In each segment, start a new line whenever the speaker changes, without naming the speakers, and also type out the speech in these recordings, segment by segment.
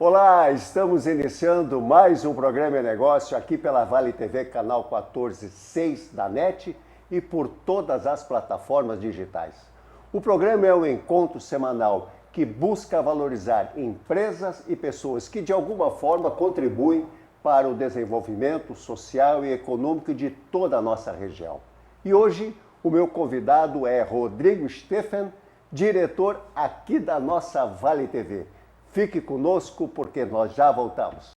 Olá, estamos iniciando mais um programa de negócio aqui pela Vale TV, canal 14/6 da NET e por todas as plataformas digitais. O programa é um encontro semanal que busca valorizar empresas e pessoas que de alguma forma contribuem para o desenvolvimento social e econômico de toda a nossa região. E hoje o meu convidado é Rodrigo Steffen, diretor aqui da nossa Vale TV. Fique conosco porque nós já voltamos.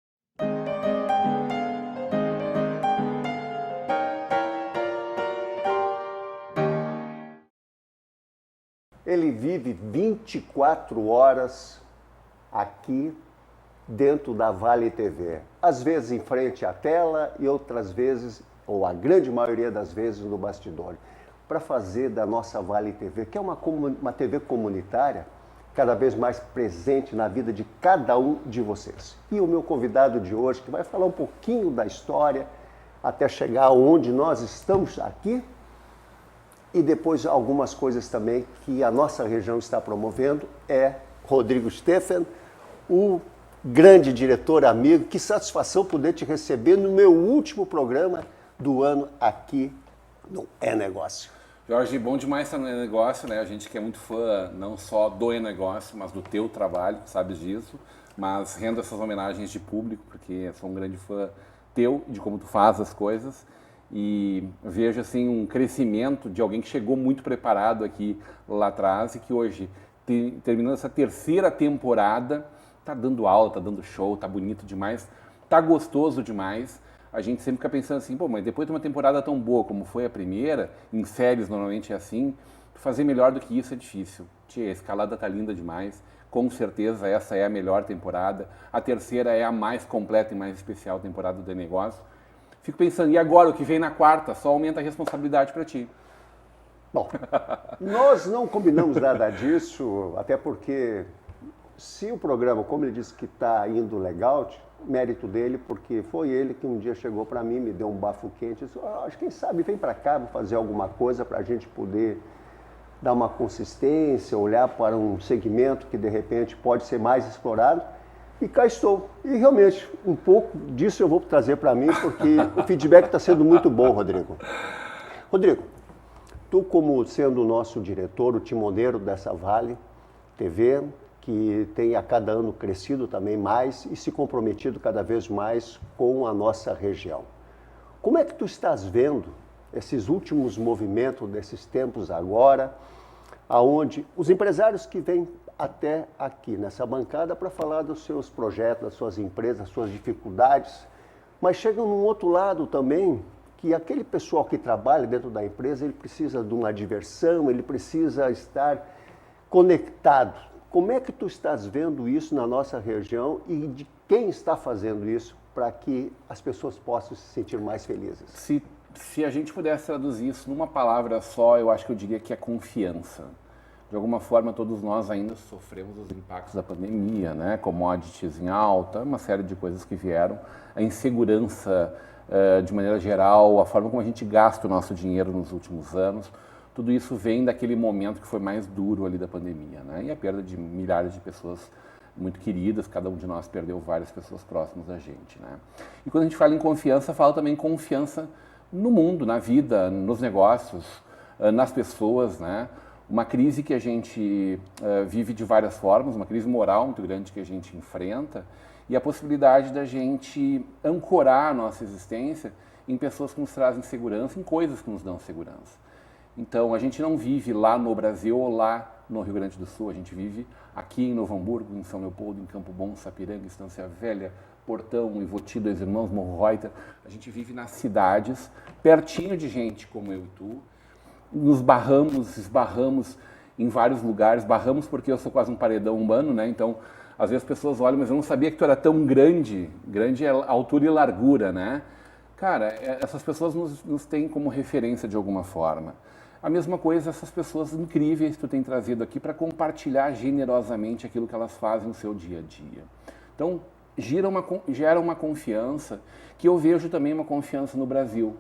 Ele vive 24 horas aqui dentro da Vale TV. Às vezes em frente à tela e outras vezes, ou a grande maioria das vezes, no bastidor. Para fazer da nossa Vale TV, que é uma TV comunitária, cada vez mais presente na vida de cada um de vocês. E o meu convidado de hoje, que vai falar um pouquinho da história, até chegar onde nós estamos aqui, e depois algumas coisas também que a nossa região está promovendo, é Rodrigo Steffen, o grande diretor amigo. Que satisfação poder te receber no meu último programa do ano aqui no É Negócio.
Jorge, bom demais estar no E-Negócio, né? A gente que é muito fã não só do E-Negócio, mas do teu trabalho, sabes disso. Mas rendo essas homenagens de público, porque sou um grande fã teu, de como tu faz as coisas. E vejo, assim, um crescimento de alguém que chegou muito preparado aqui lá atrás e que hoje, terminando essa terceira temporada, tá dando aula, tá dando show, tá bonito demais, tá gostoso demais. A gente sempre fica pensando assim, pô, mas depois de uma temporada tão boa como foi a primeira, em séries normalmente é assim, fazer melhor do que isso é difícil. Tia, a escalada tá linda demais, com certeza essa é a melhor temporada, a terceira é a mais completa e mais especial temporada do negócio. Fico pensando, e agora o que vem na quarta? Só aumenta a responsabilidade para ti.
Bom, nós não combinamos nada disso, até porque se o programa, como ele disse que está indo legal, mérito dele, porque foi ele que um dia chegou para mim, me deu um bafo quente, disse, acho que quem sabe vem para cá, vou fazer alguma coisa para a gente poder dar uma consistência, olhar para um segmento que de repente pode ser mais explorado, e cá estou. E realmente, um pouco disso eu vou trazer para mim, porque o feedback está sendo muito bom, Rodrigo. Rodrigo, tu como sendo o nosso diretor, o timoneiro dessa Vale TV, que tem a cada ano crescido também mais e se comprometido cada vez mais com a nossa região. Como é que tu estás vendo esses últimos movimentos desses tempos agora, aonde os empresários que vêm até aqui nessa bancada para falar dos seus projetos, das suas empresas, das suas dificuldades, mas chegam num outro lado também, que aquele pessoal que trabalha dentro da empresa, ele precisa de uma diversão, ele precisa estar conectado. Como é que tu estás vendo isso na nossa região e de quem está fazendo isso para que as pessoas possam se sentir mais felizes?
Se a gente pudesse traduzir isso numa palavra só, eu acho que eu diria que é confiança. De alguma forma, todos nós ainda sofremos os impactos da pandemia, né? Commodities em alta, uma série de coisas que vieram, a insegurança de maneira geral, a forma como a gente gasta o nosso dinheiro nos últimos anos. Tudo isso vem daquele momento que foi mais duro ali da pandemia, né? E a perda de milhares de pessoas muito queridas, cada um de nós perdeu várias pessoas próximas da gente, né? E quando a gente fala em confiança, fala também confiança no mundo, na vida, nos negócios, nas pessoas, né? Uma crise que a gente vive de várias formas, uma crise moral muito grande que a gente enfrenta e a possibilidade da gente ancorar a nossa existência em pessoas que nos trazem segurança, em coisas que nos dão segurança. Então, a gente não vive lá no Brasil ou lá no Rio Grande do Sul, a gente vive aqui em Novo Hamburgo, em São Leopoldo, em Campo Bom, Sapiranga, Estância Velha, Portão, Ivoti, Dois Irmãos, Morro Reuter. A gente vive nas cidades, pertinho de gente como eu e tu, nos esbarramos em vários lugares, barramos porque eu sou quase um paredão humano, né? Então, às vezes as pessoas olham, mas eu não sabia que tu era tão grande, grande é a altura e largura, né? Cara, essas pessoas nos têm como referência de alguma forma. A mesma coisa, essas pessoas incríveis que tu tem trazido aqui para compartilhar generosamente aquilo que elas fazem no seu dia a dia. Então, gera uma confiança, que eu vejo também uma confiança no Brasil.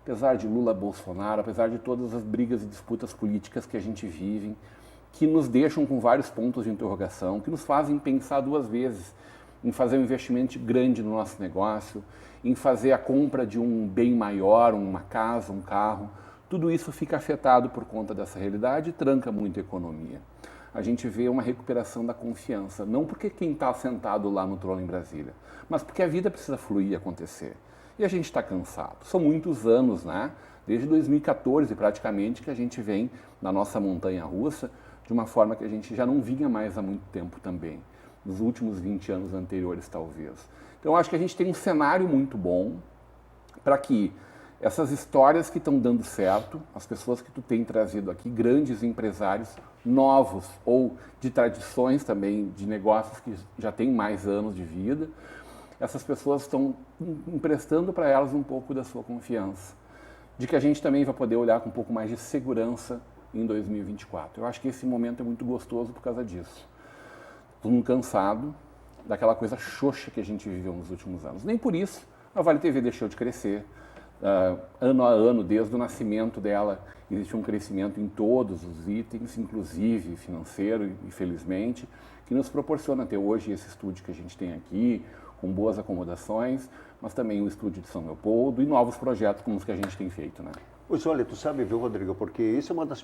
Apesar de Lula, Bolsonaro, apesar de todas as brigas e disputas políticas que a gente vive, que nos deixam com vários pontos de interrogação, que nos fazem pensar duas vezes em fazer um investimento grande no nosso negócio, em fazer a compra de um bem maior, uma casa, um carro. Tudo isso fica afetado por conta dessa realidade e tranca muito a economia. A gente vê uma recuperação da confiança, não porque quem está sentado lá no trono em Brasília, mas porque a vida precisa fluir e acontecer. E a gente está cansado. São muitos anos, né? Desde 2014 praticamente que a gente vem na nossa montanha-russa de uma forma que a gente já não vinha mais há muito tempo também, nos últimos 20 anos anteriores talvez. Então eu acho que a gente tem um cenário muito bom para que essas histórias que estão dando certo, as pessoas que tu tem trazido aqui, grandes empresários novos ou de tradições também, de negócios que já têm mais anos de vida, essas pessoas estão emprestando para elas um pouco da sua confiança, de que a gente também vai poder olhar com um pouco mais de segurança em 2024. Eu acho que esse momento é muito gostoso por causa disso. Todo mundo cansado daquela coisa xoxa que a gente viveu nos últimos anos. Nem por isso a Vale TV deixou de crescer. Ano a ano, desde o nascimento dela, existe um crescimento em todos os itens, inclusive financeiro, infelizmente, que nos proporciona ter hoje esse estúdio que a gente tem aqui, com boas acomodações, mas também o estúdio de São Leopoldo e novos projetos como os que a gente tem feito, né?
Pois olha, tu sabe, viu, Rodrigo, porque isso é uma das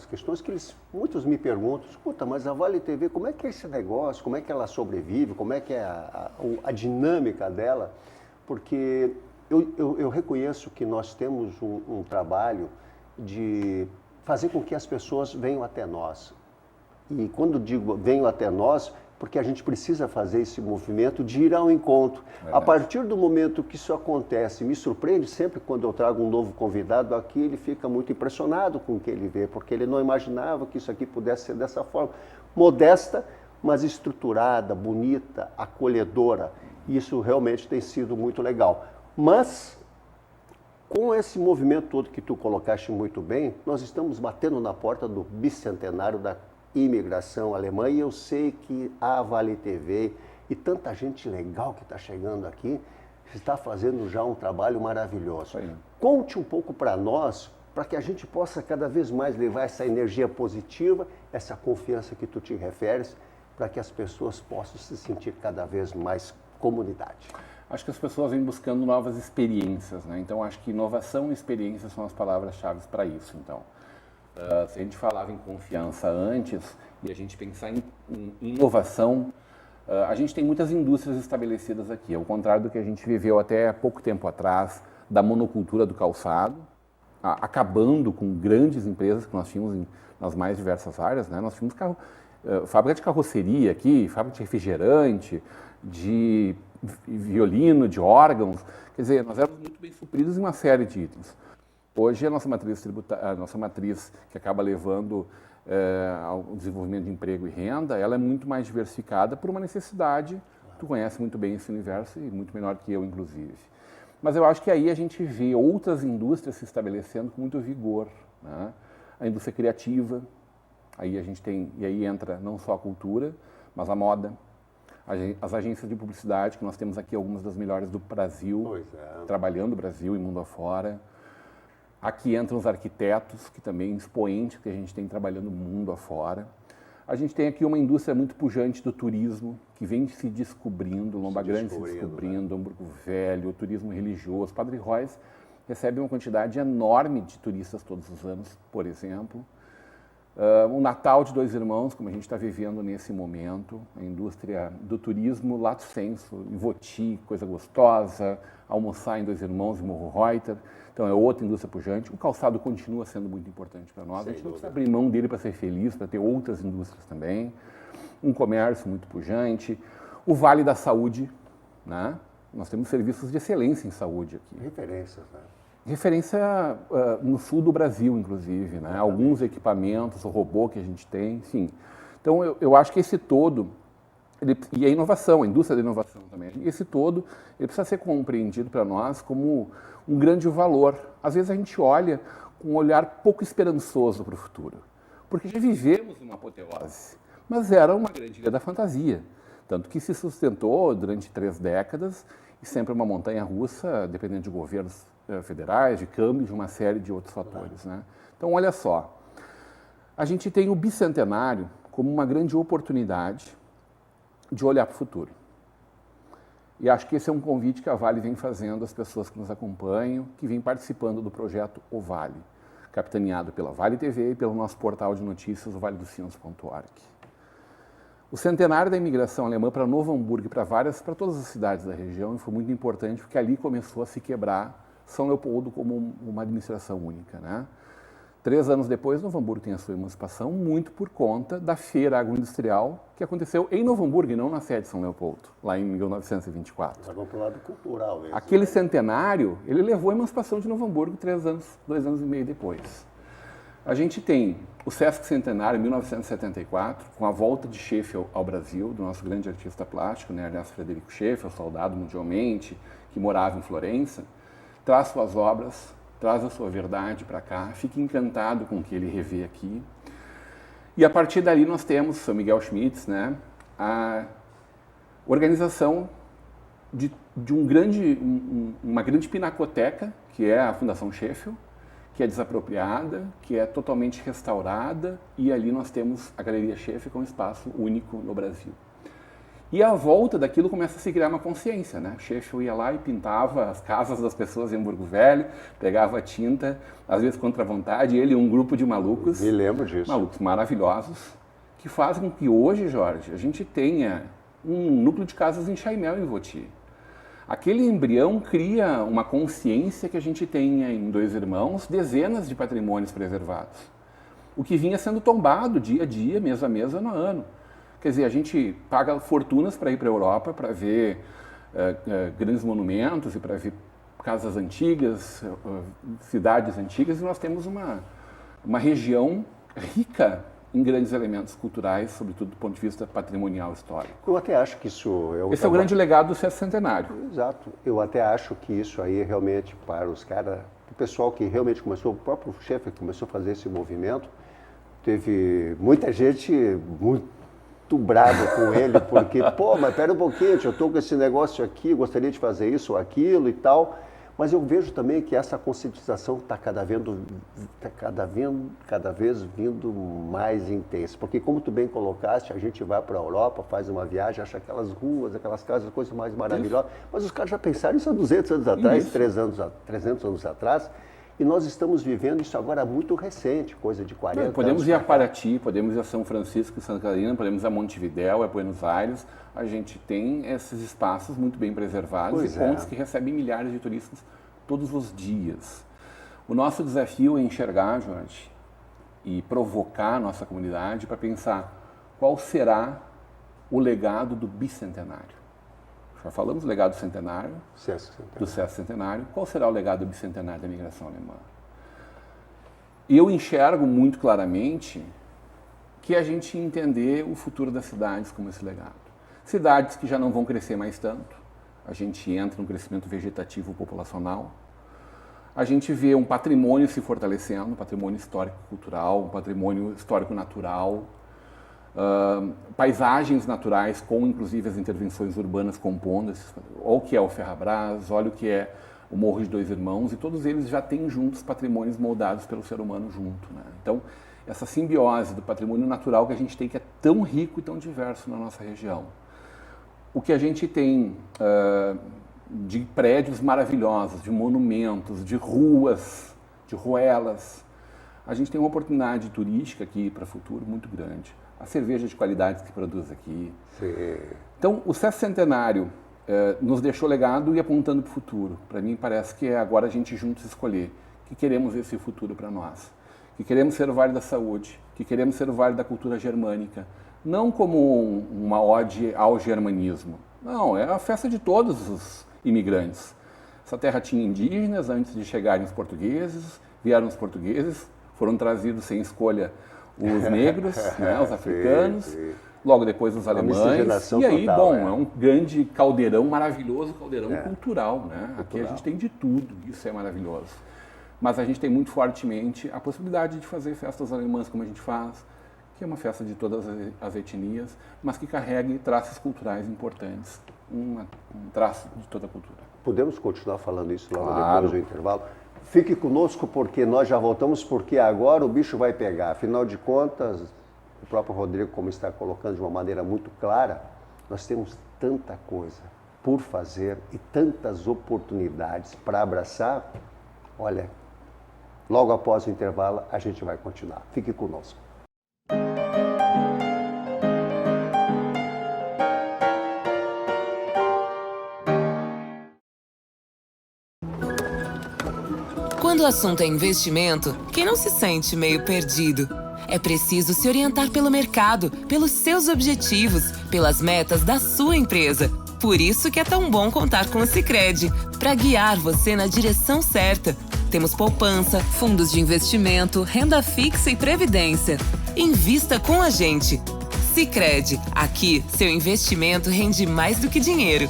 questões que muitos me perguntam, escuta, mas a Vale TV, como é que é esse negócio, como é que ela sobrevive, como é que é a dinâmica dela? Porque eu reconheço que nós temos um trabalho de fazer com que as pessoas venham até nós. E quando digo venham até nós, porque a gente precisa fazer esse movimento de ir ao encontro. A partir do momento que isso acontece, me surpreende sempre quando eu trago um novo convidado aqui, ele fica muito impressionado com o que ele vê, porque ele não imaginava que isso aqui pudesse ser dessa forma. Modesta, mas estruturada, bonita, acolhedora. Isso realmente tem sido muito legal. Mas, com esse movimento todo que tu colocaste muito bem, nós estamos batendo na porta do bicentenário da imigração alemã e eu sei que a Vale TV e tanta gente legal que está chegando aqui está fazendo já um trabalho maravilhoso. Conte um pouco para nós, para que a gente possa cada vez mais levar essa energia positiva, essa confiança que tu te referes, para que as pessoas possam se sentir cada vez mais comunidade.
Acho que as pessoas vêm buscando novas experiências, né? Então acho que inovação e experiência são as palavras-chave para isso, então. Se a gente falava em confiança antes e a gente pensar em inovação, a gente tem muitas indústrias estabelecidas aqui, ao contrário do que a gente viveu até pouco tempo atrás, da monocultura do calçado, acabando com grandes empresas que nós tínhamos nas mais diversas áreas, né? Nós tínhamos fábrica de carroceria aqui, fábrica de refrigerante, de violino, de órgãos, quer dizer, nós éramos muito bem supridos em uma série de itens. Hoje, a nossa matriz tributária, a nossa matriz que acaba levando ao desenvolvimento de emprego e renda, ela é muito mais diversificada por uma necessidade. Tu conhece muito bem esse universo e muito melhor que eu, inclusive. Mas eu acho que aí a gente vê outras indústrias se estabelecendo com muito vigor, né? A indústria criativa, aí a gente tem, e aí entra não só a cultura, mas a moda, as agências de publicidade, que nós temos aqui algumas das melhores do Brasil, trabalhando o Brasil e mundo afora. Aqui entram os arquitetos, que também expoentes que a gente tem trabalhando o mundo afora. A gente tem aqui uma indústria muito pujante do turismo, que vem se descobrindo, Lomba Grande se descobrindo, Hamburgo Velho, o turismo religioso. Padre Reus recebe uma quantidade enorme de turistas todos os anos, por exemplo. O Natal de Dois Irmãos, como a gente está vivendo nesse momento, a indústria do turismo, lato sensu, em Voti, coisa gostosa, almoçar em Dois Irmãos, em Morro Reuter, então é outra indústria pujante. O calçado continua sendo muito importante para nós, a gente não precisa abrir mão dele para ser feliz, para ter outras indústrias também. Um comércio muito pujante. O Vale da Saúde, né? Nós temos serviços de excelência em saúde aqui.
Referências, né?
Referência no sul do Brasil, inclusive, né? Alguns equipamentos, o robô que a gente tem, enfim. Então, eu acho que esse todo, e a inovação, a indústria da inovação também, esse todo, ele precisa ser compreendido para nós como um grande valor. Às vezes a gente olha com um olhar pouco esperançoso para o futuro, porque já vivemos uma apoteose, mas era uma grande ilha da fantasia, tanto que se sustentou durante 3 décadas e sempre uma montanha-russa, dependendo de governos federais, de câmbio, de uma série de outros fatores, né? Então, olha só, a gente tem o bicentenário como uma grande oportunidade de olhar para o futuro. E acho que esse é um convite que a Vale vem fazendo às pessoas que nos acompanham, que vêm participando do projeto O Vale, capitaneado pela Vale TV e pelo nosso portal de notícias, o valedosinos.org. O centenário da imigração alemã para Novo Hamburgo e para todas as cidades da região foi muito importante, porque ali começou a se quebrar São Leopoldo como uma administração única, né? 3 anos depois, Novo Hamburgo tem a sua emancipação, muito por conta da feira agroindustrial que aconteceu em Novo Hamburgo e não na sede de São Leopoldo, lá em 1924.
Vamos para o lado cultural mesmo.
Aquele centenário, ele levou a emancipação de Novo Hamburgo 2 anos e meio depois. A gente tem o Sesc Centenário, em 1974, com a volta de Schaeffel ao Brasil, do nosso grande artista plástico, né, aliás, Frederico Schaeffel, saudado mundialmente, que morava em Florença, traz suas obras, traz a sua verdade para cá, fica encantado com o que ele revê aqui. E a partir dali nós temos, São Miguel Schmitz, né, a organização de uma grande pinacoteca, que é a Fundação Schaeffel, que é desapropriada, que é totalmente restaurada, e ali nós temos a Galeria Schaeffel, que é um espaço único no Brasil. E à volta daquilo começa a se criar uma consciência, né? Schaeffel ia lá e pintava as casas das pessoas em Hamburgo Velho, pegava tinta, às vezes contra a vontade, ele e um grupo de malucos.
Me lembro disso.
Malucos maravilhosos, que fazem com que hoje, Jorge, a gente tenha um núcleo de casas em Chaimel, em Voti. Aquele embrião cria uma consciência que a gente tenha em Dois Irmãos dezenas de patrimônios preservados. O que vinha sendo tombado dia a dia, mês a mês, ano a ano. Quer dizer, a gente paga fortunas para ir para a Europa, para ver grandes monumentos e para ver casas antigas, cidades antigas, e nós temos uma região rica em grandes elementos culturais, sobretudo do ponto de vista patrimonial histórico.
Eu até acho que isso...
Esse é o grande legado do Sesc Centenário.
Exato. Eu até acho que isso aí realmente para os caras, o pessoal que realmente começou, o próprio chefe que começou a fazer esse movimento, teve muita gente muito bravo com ele, porque, pô, mas pera um pouquinho, eu estou com esse negócio aqui, gostaria de fazer isso ou aquilo e tal, mas eu vejo também que essa conscientização está cada vez vindo mais intensa, porque como tu bem colocaste, a gente vai para a Europa, faz uma viagem, acha aquelas ruas, aquelas casas, coisas mais maravilhosas, mas os caras já pensaram isso há 200 anos atrás, 300 anos atrás, e nós estamos vivendo isso agora muito recente, coisa de 40 anos.
Podemos ir a Paraty, podemos ir a São Francisco e Santa Catarina, podemos ir a Montevidéu, a Buenos Aires. A gente tem esses espaços muito bem preservados e pontos que recebem milhares de turistas todos os dias. O nosso desafio é enxergar, Jorge, e provocar a nossa comunidade para pensar qual será o legado do bicentenário. Já falamos do legado do centenário, do Sesc Centenário. Qual será o legado do bicentenário da imigração alemã? E eu enxergo muito claramente que a gente entender o futuro das cidades como esse legado. Cidades que já não vão crescer mais tanto, a gente entra num crescimento vegetativo populacional, a gente vê um patrimônio se fortalecendo, um patrimônio histórico-cultural, um patrimônio histórico-natural, paisagens naturais com inclusive as intervenções urbanas compondo, olha o que é o Ferrabras, olha o que é o Morro de Dois Irmãos, e todos eles já têm juntos patrimônios moldados pelo ser humano junto, né? Então, essa simbiose do patrimônio natural que a gente tem, que é tão rico e tão diverso na nossa região. O que a gente tem de prédios maravilhosos, de monumentos, de ruas, de ruelas, a gente tem uma oportunidade turística aqui para o futuro muito grande. A cerveja de qualidade que produz aqui.
Sim.
Então, o Sesc Centenário nos deixou legado e apontando para o futuro. Para mim, parece que é agora a gente juntos escolher que queremos esse futuro para nós. Que queremos ser o Vale da Saúde, que queremos ser o Vale da Cultura Germânica. Não como uma ode ao germanismo. Não, é a festa de todos os imigrantes. Essa terra tinha indígenas antes de chegarem os portugueses, vieram os portugueses, foram trazidos sem escolha os negros, né, os africanos, sim. Logo depois os alemães, e aí, total, é um grande caldeirão, maravilhoso caldeirão cultural, né? Cultural. Aqui a gente tem de tudo, isso é maravilhoso. Mas a gente tem muito fortemente a possibilidade de fazer festas alemãs como a gente faz, que é uma festa de todas as etnias, mas que carrega traços culturais importantes, um traço de toda a cultura.
Podemos continuar falando isso logo depois do intervalo? Fique conosco porque nós já voltamos, porque agora o bicho vai pegar. Afinal de contas, o próprio Rodrigo, como está colocando de uma maneira muito clara, nós temos tanta coisa por fazer e tantas oportunidades para abraçar. Olha, logo após o intervalo a gente vai continuar. Fique conosco.
Quando o assunto é investimento, quem não se sente meio perdido? É preciso se orientar pelo mercado, pelos seus objetivos, pelas metas da sua empresa. Por isso que é tão bom contar com o Sicredi, para guiar você na direção certa. Temos poupança, fundos de investimento, renda fixa e previdência. Invista com a gente. Sicredi, aqui seu investimento rende mais do que dinheiro.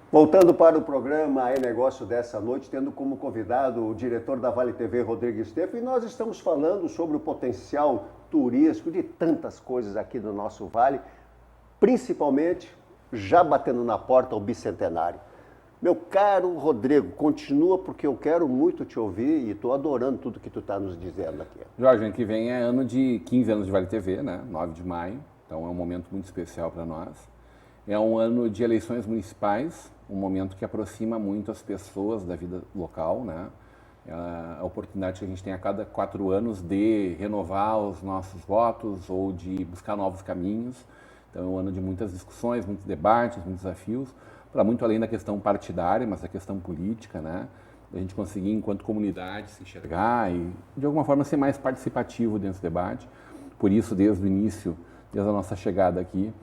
Voltando para o programa É Negócio dessa noite, tendo como convidado o diretor da Vale TV, Rodrigo Estefa, e nós estamos falando sobre o potencial turístico de tantas coisas aqui no nosso Vale, principalmente já batendo na porta o bicentenário. Meu caro Rodrigo, continua porque eu quero muito te ouvir e estou adorando tudo que tu está nos dizendo aqui.
Jorge, ano que vem é ano de 15 anos de Vale TV, né? 9 de maio, então é um momento muito especial para nós. É um ano de eleições municipais, um momento que aproxima muito as pessoas da vida local, né? A oportunidade que a gente tem a cada 4 anos de renovar os nossos votos ou de buscar novos caminhos. Então é um ano de muitas discussões, muitos debates, muitos desafios, para muito além da questão partidária, mas da questão política, né? A gente conseguir, enquanto comunidade, se enxergar e, de alguma forma, ser mais participativo dentro do debate. Por isso, desde o início, desde a nossa chegada aqui,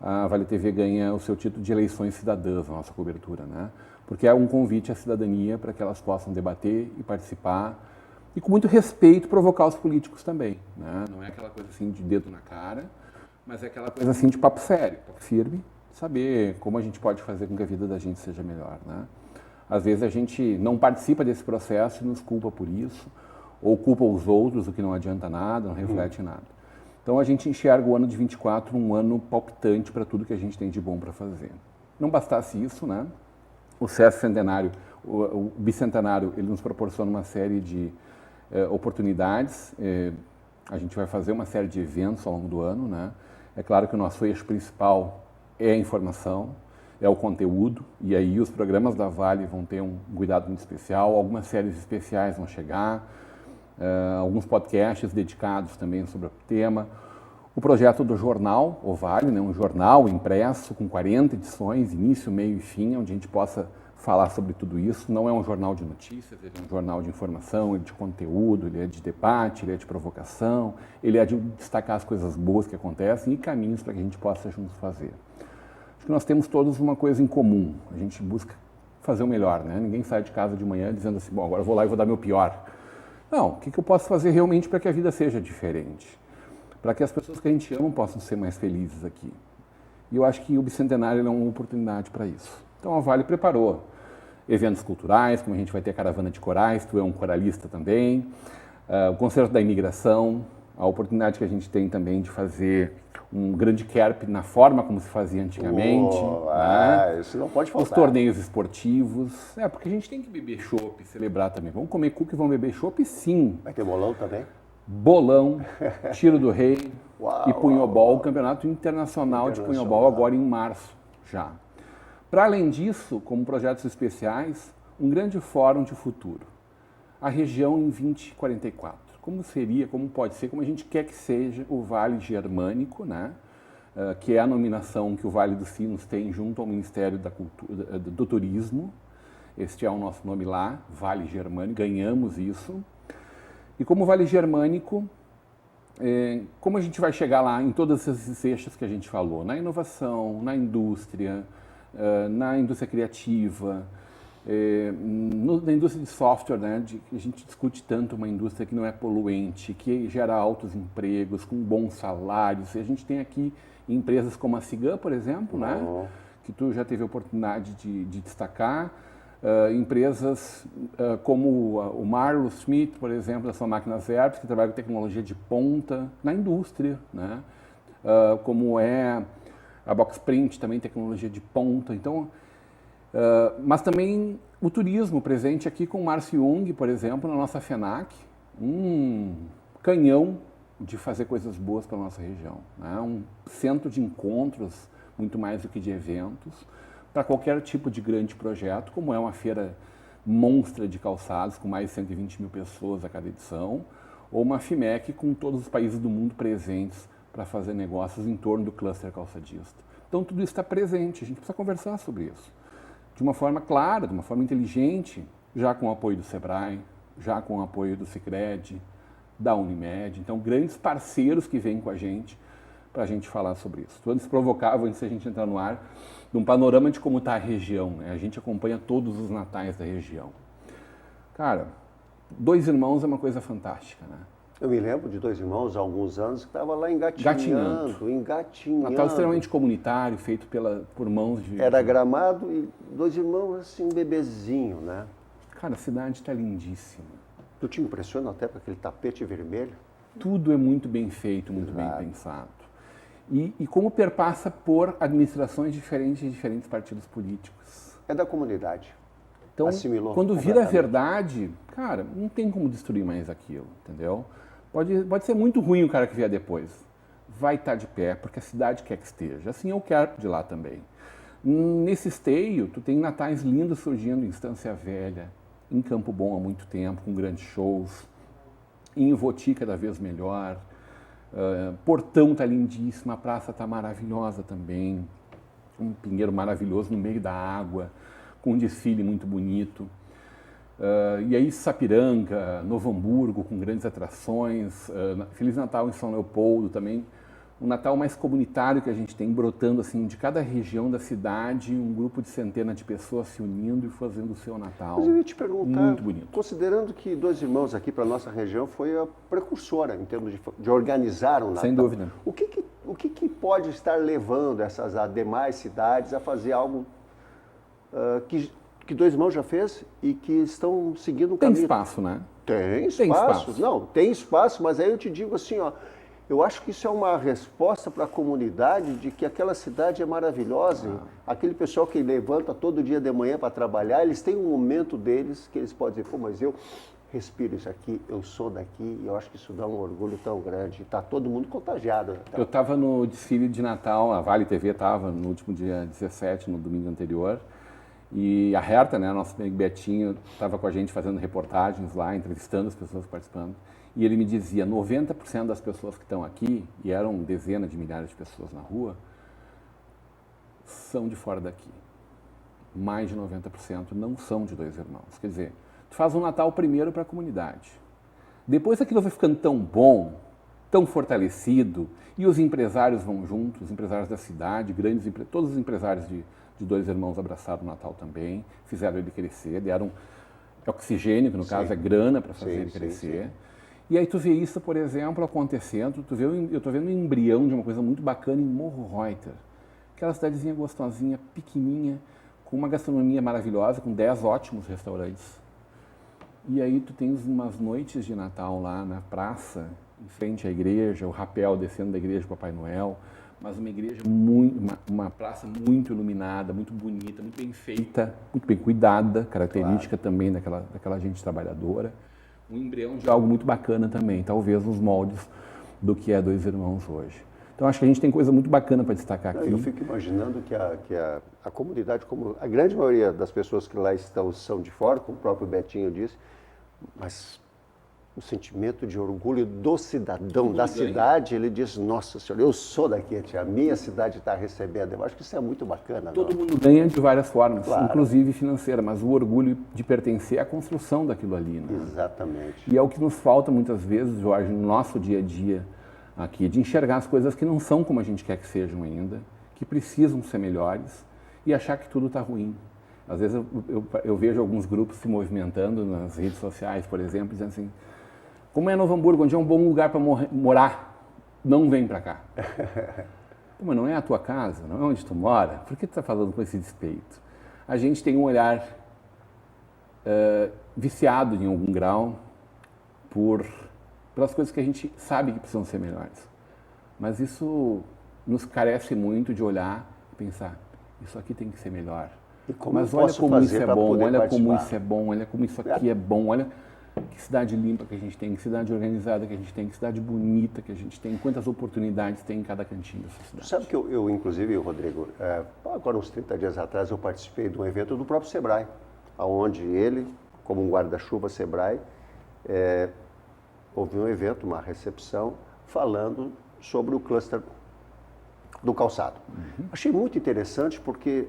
a Vale TV ganha o seu título de eleições cidadãs, a nossa cobertura, né? Porque é um convite à cidadania para que elas possam debater e participar e, com muito respeito, provocar os políticos também, né? Não é aquela coisa assim de dedo na cara, mas é aquela coisa assim de papo sério, papo firme, saber como a gente pode fazer com que a vida da gente seja melhor, né? Às vezes a gente não participa desse processo e nos culpa por isso, ou culpa os outros, o que não adianta nada, não reflete nada. Então a gente enxerga o ano de 24 um ano palpitante para tudo que a gente tem de bom para fazer. Não bastasse isso, né? O sescentenário, o bicentenário, ele nos proporciona uma série de oportunidades. A gente vai fazer uma série de eventos ao longo do ano, né? É claro que o nosso eixo principal é a informação, é o conteúdo, e aí os programas da Vale vão ter um cuidado muito especial, algumas séries especiais vão chegar, alguns podcasts dedicados também sobre o tema. O projeto do jornal, o Vale, né, um jornal impresso com 40 edições, início, meio e fim, onde a gente possa falar sobre tudo isso. Não é um jornal de notícias, ele é um jornal de informação, ele é de conteúdo, ele é de debate, ele é de provocação, ele é de destacar as coisas boas que acontecem e caminhos para que a gente possa juntos fazer. Acho que nós temos todos uma coisa em comum, a gente busca fazer o melhor, né? Ninguém sai de casa de manhã dizendo assim, bom, agora eu vou lá e vou dar meu pior. Não, o que eu posso fazer realmente para que a vida seja diferente? Para que as pessoas que a gente ama possam ser mais felizes aqui. E eu acho que o Bicentenário é uma oportunidade para isso. Então a Vale preparou eventos culturais, como a gente vai ter a Caravana de Corais, tu é um coralista também, o Concerto da Imigração, a oportunidade que a gente tem também de fazer um grande kerp na forma como se fazia antigamente. Né?
Isso não pode faltar.
Os torneios esportivos. Porque a gente tem que beber chopp, celebrar também. Vamos comer cookie e vamos beber chopp, sim.
Vai ter bolão também?
Bolão, tiro do rei e punhobol, o campeonato internacional de punhobol agora em março já. Para além disso, como projetos especiais, um grande fórum de futuro. A região em 2044. Como seria, como pode ser, como a gente quer que seja o Vale Germânico, né? Que é a nominação que o Vale dos Sinos tem junto ao Ministério da Cultura, do Turismo. Este é o nosso nome lá, Vale Germânico, ganhamos isso. E como Vale Germânico, como a gente vai chegar lá em todas essas eixos que a gente falou? Na inovação, na indústria criativa, na indústria de software, né, a gente discute tanto uma indústria que não é poluente, que gera altos empregos, com bons salários. E a gente tem aqui empresas como a Cigan, por exemplo, né, que tu já teve a oportunidade de destacar. Empresas como o Marlo Smith, por exemplo, da sua Máquinas Herbs, que trabalha com tecnologia de ponta na indústria, né? Como é a Boxprint, também tecnologia de ponta. Então, mas também O turismo presente aqui com o Márcio Jung, por exemplo, na nossa FENAC, um canhão de fazer coisas boas para a nossa região. Né? Um centro de encontros, muito mais do que de eventos, para qualquer tipo de grande projeto, como é uma feira monstra de calçados, com mais de 120 mil pessoas a cada edição, ou uma FIMEC com todos os países do mundo presentes para fazer negócios em torno do cluster calçadista. Então tudo isso está presente, a gente precisa conversar sobre isso. De uma forma clara, de uma forma inteligente, já com o apoio do Sebrae, já com o apoio do Sicredi, da Unimed. Então, grandes parceiros que vêm com a gente para a gente falar sobre isso. Todos provocavam, antes de a gente entrar no ar, de um panorama de como está a região. Né? A gente acompanha todos os natais da região. Cara, 2 Irmãos é uma coisa fantástica, né?
Eu me lembro de 2 Irmãos há alguns anos que estava lá engatinhando.
Natal extremamente comunitário, feito por mãos de...
Era Gramado e 2 Irmãos, assim, um bebezinho, né?
Cara, a cidade está lindíssima.
Tu te impressiona até com aquele tapete vermelho?
Tudo é muito bem feito, muito bem pensado. E como perpassa por administrações diferentes de diferentes partidos políticos.
É da comunidade.
Então,
assimilou
quando vira verdade, cara, não tem como destruir mais aquilo, entendeu? Pode ser muito ruim o cara que vier depois. Vai estar de pé, porque a cidade quer que esteja. Assim eu quero de lá também. Nesse esteio, tu tem natais lindos surgindo em Estância Velha, em Campo Bom há muito tempo, com grandes shows. Em Ivoti cada vez melhor. Portão está lindíssimo, a praça está maravilhosa também. Um pinheiro maravilhoso no meio da água, com um desfile muito bonito. E aí Sapiranga, Novo Hamburgo, com grandes atrações. Feliz Natal em São Leopoldo também. Um Natal mais comunitário que a gente tem, brotando assim de cada região da cidade, um grupo de centenas de pessoas se unindo e fazendo o seu Natal.
Mas eu ia te perguntar,
muito bonito.
Considerando que 2 Irmãos aqui para a nossa região foi a precursora em termos de organizar um Natal.
Sem dúvida.
O que pode estar levando essas demais cidades a fazer algo que 2 Irmãos já fez e que estão seguindo um caminho?
Tem espaço, né?
Tem espaço. Não, tem espaço, mas aí eu te digo assim, ó, eu acho que isso é uma resposta para a comunidade de que aquela cidade é maravilhosa. Aquele pessoal que levanta todo dia de manhã para trabalhar, eles têm um momento deles que eles podem dizer, pô, mas eu respiro isso aqui, eu sou daqui, e eu acho que isso dá um orgulho tão grande. Está todo mundo contagiado. Né?
Eu estava no desfile de Natal, a Vale TV estava no último dia 17, no domingo anterior, e a Herta, né, nosso amigo Betinho, estava com a gente fazendo reportagens lá, entrevistando as pessoas participando. E ele me dizia, 90% das pessoas que estão aqui, e eram dezenas de milhares de pessoas na rua, são de fora daqui. Mais de 90% não são de 2 Irmãos. Quer dizer, tu faz um Natal primeiro para a comunidade. Depois aquilo vai ficando tão bom, tão fortalecido, e os empresários vão juntos, os empresários da cidade, todos os empresários de 2 Irmãos abraçaram o Natal também, fizeram ele crescer, deram oxigênio, que no caso é grana para fazer ele crescer. Sim. E aí tu vê isso, por exemplo, acontecendo, eu estou vendo um embrião de uma coisa muito bacana em Morro Reuter. Aquela cidadezinha gostosinha, pequenininha, com uma gastronomia maravilhosa, com 10 ótimos restaurantes. E aí tu tens umas noites de Natal lá na praça, em frente à igreja, o rapel descendo da igreja do Papai Noel, mas uma igreja uma praça muito iluminada, muito bonita, muito bem feita, muito bem cuidada, característica também daquela gente trabalhadora. Um embrião de algo muito bacana também, talvez nos moldes do que é 2 Irmãos hoje. Então acho que a gente tem coisa muito bacana para destacar aqui.
Eu fico imaginando que a comunidade, como a grande maioria das pessoas que lá estão são de fora, como o próprio Betinho disse, mas o sentimento de orgulho do cidadão da cidade, ele diz, nossa senhora, eu sou daqui, a minha cidade está recebendo. Eu acho que isso é muito bacana.
Todo mundo ganha de várias formas, inclusive financeira, mas o orgulho de pertencer à construção daquilo ali. Né?
Exatamente.
E é o que nos falta muitas vezes, Jorge, no nosso dia a dia aqui, de enxergar as coisas que não são como a gente quer que sejam ainda, que precisam ser melhores e achar que tudo está ruim. Às vezes eu vejo alguns grupos se movimentando nas redes sociais, por exemplo, dizendo assim, como é Novo Hamburgo, onde é um bom lugar para morar, não vem para cá. Mas não é a tua casa, não é onde tu mora, por que tu está falando com esse despeito? A gente tem um olhar viciado em algum grau pelas coisas que a gente sabe que precisam ser melhores. Mas isso nos carece muito de olhar e pensar, isso aqui tem que ser melhor.
E como
Mas
eu
olha
posso
como
fazer
isso é
para
bom,
poder
olha como
participar?
isso é bom, olha como isso aqui é bom, olha que cidade limpa que a gente tem, que cidade organizada que a gente tem, que cidade bonita que a gente tem, quantas oportunidades tem em cada cantinho dessa cidade.
Sabe que eu inclusive, Rodrigo, agora uns 30 dias atrás eu participei de um evento do próprio Sebrae, onde ele, como um guarda-chuva Sebrae, houve um evento, uma recepção, falando sobre o cluster do calçado. Achei muito interessante porque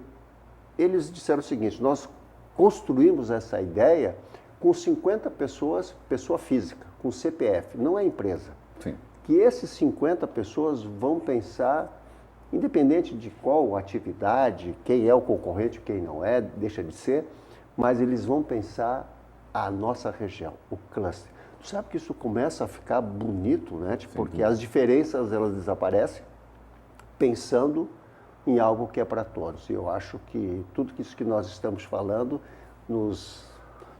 eles disseram o seguinte: nós construímos essa ideia com 50 pessoas, pessoa física, com CPF, não é empresa.
Sim.
Que esses 50 pessoas vão pensar, independente de qual atividade, quem é o concorrente, quem não é, deixa de ser, mas eles vão pensar a nossa região, o cluster. Tu sabe que isso começa a ficar bonito, né? Porque as diferenças elas desaparecem, pensando em algo que é para todos. E eu acho que tudo isso que nós estamos falando nos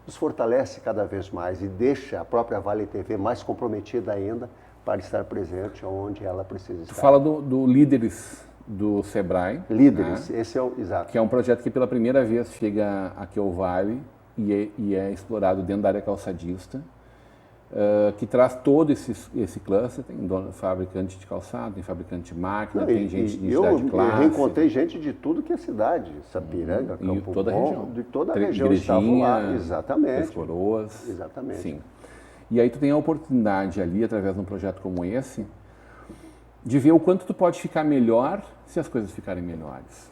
fortalece cada vez mais e deixa a própria Vale TV mais comprometida ainda para estar presente onde ela precisa estar.
Tu fala do Líderes do Sebrae.
Líderes,
né?
esse é o exato.
Que é um projeto que pela primeira vez chega aqui ao Vale e é explorado dentro da área calçadista, que traz todo esse cluster. Tem fabricante de calçado, tem fabricante de máquina, tem gente de identidade
Eu
clássica.
reencontrei gente de tudo que é cidade, Sapiranga, Campo
toda a
Bom,
região.
de toda a região estavam lá, exatamente.
Três Coroas.
Exatamente.
Sim. E aí tu tem a oportunidade ali, através de um projeto como esse, de ver o quanto tu pode ficar melhor se as coisas ficarem melhores.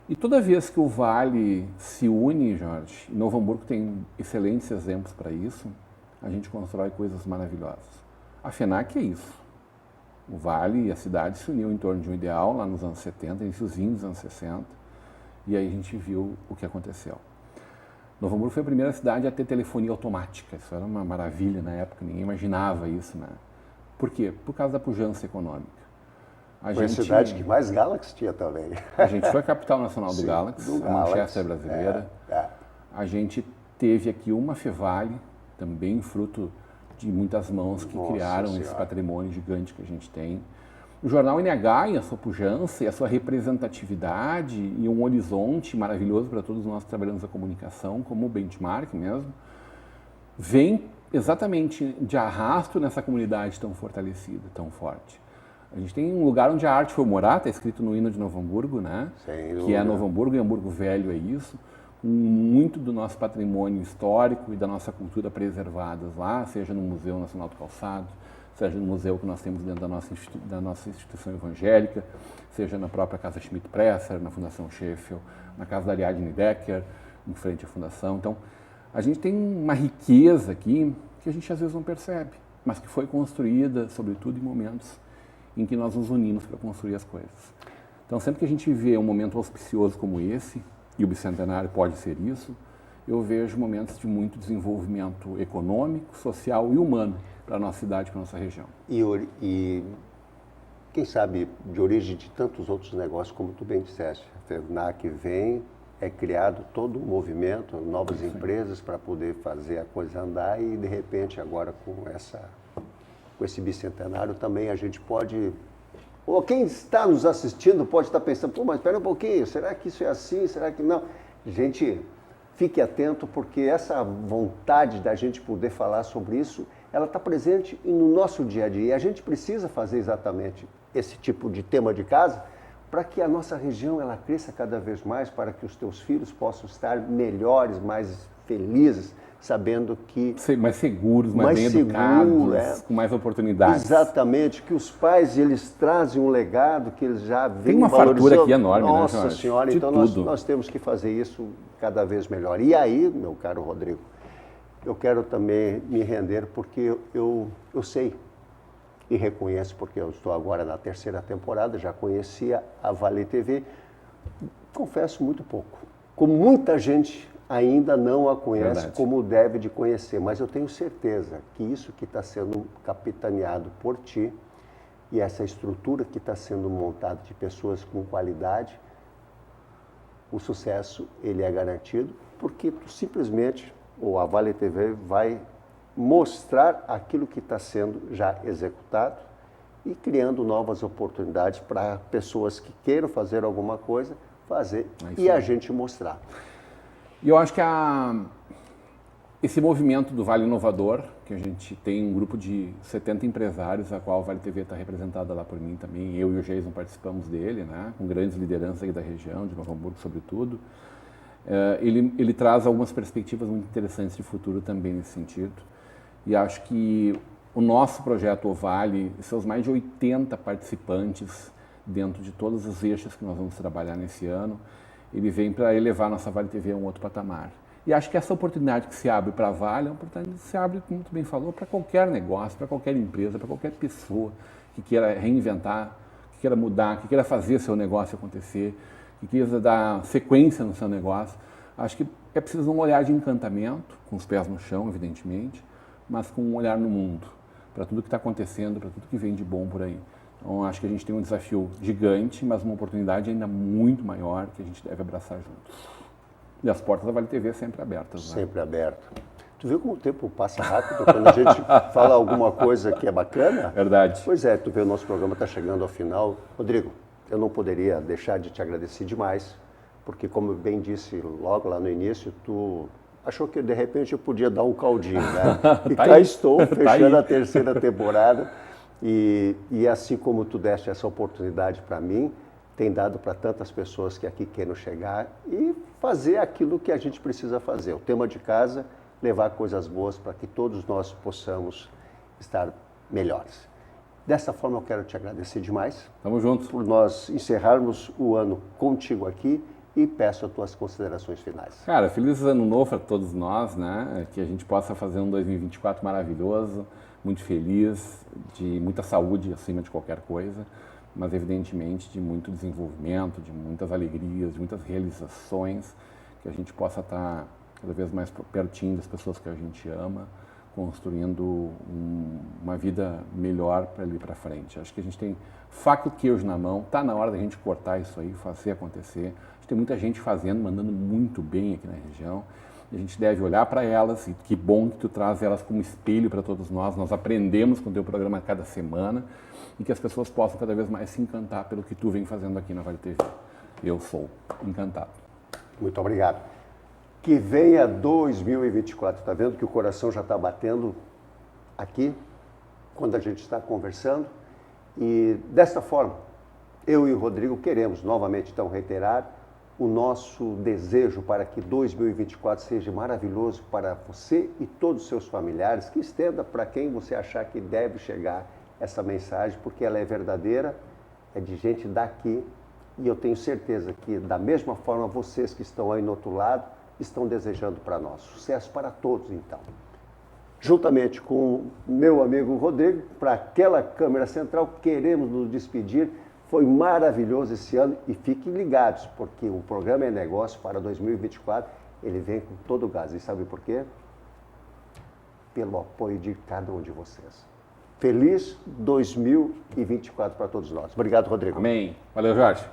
E toda vez que o Vale se une, Jorge, e Novo Hamburgo tem excelentes exemplos para isso, a gente constrói coisas maravilhosas. A FENAC é isso. O Vale e a cidade se uniu em torno de um ideal lá nos anos 70, iniciozinho dos anos 60, e aí a gente viu o que aconteceu. Novo Hamburgo foi a primeira cidade a ter telefonia automática. Isso era uma maravilha na época, ninguém imaginava isso, né? Por quê? Por causa da pujança econômica.
Foi a cidade que mais Galaxy tinha também.
A gente foi a capital nacional do
Sim,
Galaxy,
do
a Manchester
Galaxy,
brasileira. A gente teve aqui uma Fevale, também fruto de muitas mãos que
Nossa
criaram esse
Senhora.
patrimônio gigante que a gente tem. O jornal NH e a sua pujança e a sua representatividade e um horizonte maravilhoso para todos nós que trabalhamos a comunicação, como benchmark mesmo, vem exatamente de arrasto nessa comunidade tão fortalecida, tão forte. A gente tem um lugar onde a arte foi morar, está escrito no hino de Novo Hamburgo, né?
Sem
Que
dúvida.
é Novo Hamburgo e Hamburgo Velho é isso. Com muito do nosso patrimônio histórico e da nossa cultura preservadas lá, seja no Museu Nacional do Calçado, seja no museu que nós temos dentro da nossa instituição evangélica, seja na própria Casa Schmidt-Presser, na Fundação Sheffield, na Casa da Ariadne Decker, em frente à Fundação. Então, a gente tem uma riqueza aqui que a gente às vezes não percebe, mas que foi construída, sobretudo, em momentos em que nós nos unimos para construir as coisas. Então, sempre que a gente vê um momento auspicioso como esse, e o Bicentenário pode ser isso, eu vejo momentos de muito desenvolvimento econômico, social e humano para a nossa cidade, para a nossa região.
E quem sabe de origem de tantos outros negócios, como tu bem disseste, a FENAC vem, é criado todo um movimento, novas empresas para poder fazer a coisa andar e de repente agora com esse bicentenário também a gente pode, ou quem está nos assistindo pode estar pensando, pô, mas espera um pouquinho, será que isso é assim, será que não? Gente, fique atento porque essa vontade da gente poder falar sobre isso, ela está presente no nosso dia a dia e a gente precisa fazer exatamente esse tipo de tema de casa para que a nossa região ela cresça cada vez mais, para que os teus filhos possam estar melhores, mais felizes, sabendo que...
Mais seguros, mais bem educados, com mais oportunidades.
Exatamente, que os pais eles trazem um legado que eles já vêm
Tem uma fartura aqui enorme,
Nossa
né, Jorge?
Senhora,
De
então
tudo.
nós temos que fazer isso cada vez melhor. E aí, meu caro Rodrigo, eu quero também me render porque eu sei e reconheço, porque eu estou agora na 3ª temporada, já conhecia a Vale TV, confesso muito pouco. Como muita gente ainda não a conhece
Verdade.
como deve de conhecer, mas eu tenho certeza que isso que está sendo capitaneado por ti e essa estrutura que está sendo montada de pessoas com qualidade, o sucesso ele é garantido, porque tu simplesmente, ou a Vale TV vai mostrar aquilo que está sendo já executado e criando novas oportunidades para pessoas que queiram fazer alguma coisa, fazer e a gente mostrar.
E eu acho que esse movimento do Vale Inovador, que a gente tem um grupo de 70 empresários, a qual a Vale TV está representada lá por mim também, eu e o Jason participamos dele, né, com grandes lideranças aí da região, de Novo Hamburgo sobretudo. Ele traz algumas perspectivas muito interessantes de futuro também nesse sentido. E acho que o nosso projeto, o Vale, seus mais de 80 participantes dentro de todos os eixos que nós vamos trabalhar nesse ano, ele vem para elevar nossa Vale TV a um outro patamar. E acho que essa oportunidade que se abre para a Vale é uma oportunidade que se abre, como tu bem falou, para qualquer negócio, para qualquer empresa, para qualquer pessoa que queira reinventar, que queira mudar, que queira fazer seu negócio acontecer, que queira dar sequência no seu negócio. Acho que é preciso um olhar de encantamento, com os pés no chão, evidentemente, mas com um olhar no mundo, para tudo que está acontecendo, para tudo que vem de bom por aí. Então, acho que a gente tem um desafio gigante, mas uma oportunidade ainda muito maior que a gente deve abraçar juntos. E as portas da Vale TV sempre abertas. Né?
Sempre aberto. Tu viu como o tempo passa rápido quando a gente fala alguma coisa que é bacana?
Verdade.
Pois é, tu vê, o nosso programa está chegando ao final. Rodrigo, eu não poderia deixar de te agradecer demais, porque como eu bem disse logo lá no início, tu achou que de repente eu podia dar um caldinho, né? E cá estou, fechando a terceira temporada. E assim como tu deste essa oportunidade para mim, tem dado para tantas pessoas que aqui querem chegar e fazer aquilo que a gente precisa fazer. O tema de casa, levar coisas boas para que todos nós possamos estar melhores. Dessa forma eu quero te agradecer demais.
Tamo junto.
Por nós encerrarmos o ano contigo aqui e peço as tuas considerações finais.
Cara, feliz ano novo para todos nós, né? Que a gente possa fazer um 2024 maravilhoso, muito feliz, de muita saúde acima de qualquer coisa, mas evidentemente de muito desenvolvimento, de muitas alegrias, de muitas realizações, que a gente possa estar cada vez mais pertinho das pessoas que a gente ama, construindo uma vida melhor para ali para frente. Acho que a gente tem faca e queijo na mão, tá na hora da gente cortar isso aí, fazer acontecer. A gente tem muita gente fazendo, mandando muito bem aqui na região. A gente deve olhar para elas, e que bom que tu traz elas como espelho para todos nós aprendemos com o teu programa cada semana, e que as pessoas possam cada vez mais se encantar pelo que tu vem fazendo aqui na Vale TV. Eu sou encantado.
Muito obrigado. Que venha 2024, tá vendo que o coração já está batendo aqui, quando a gente está conversando, e desta forma, eu e o Rodrigo queremos novamente, então, reiterar o nosso desejo para que 2024 seja maravilhoso para você e todos os seus familiares, que estenda para quem você achar que deve chegar essa mensagem, porque ela é verdadeira, é de gente daqui, e eu tenho certeza que, da mesma forma, vocês que estão aí no outro lado, estão desejando para nós. Sucesso para todos, então. Juntamente com meu amigo Rodrigo, para aquela câmera central, queremos nos despedir. Foi maravilhoso esse ano e fiquem ligados, porque o programa É Negócio para 2024, ele vem com todo o gás. E sabe por quê? Pelo apoio de cada um de vocês. Feliz 2024 para todos nós. Obrigado, Rodrigo.
Amém. Valeu, Jorge.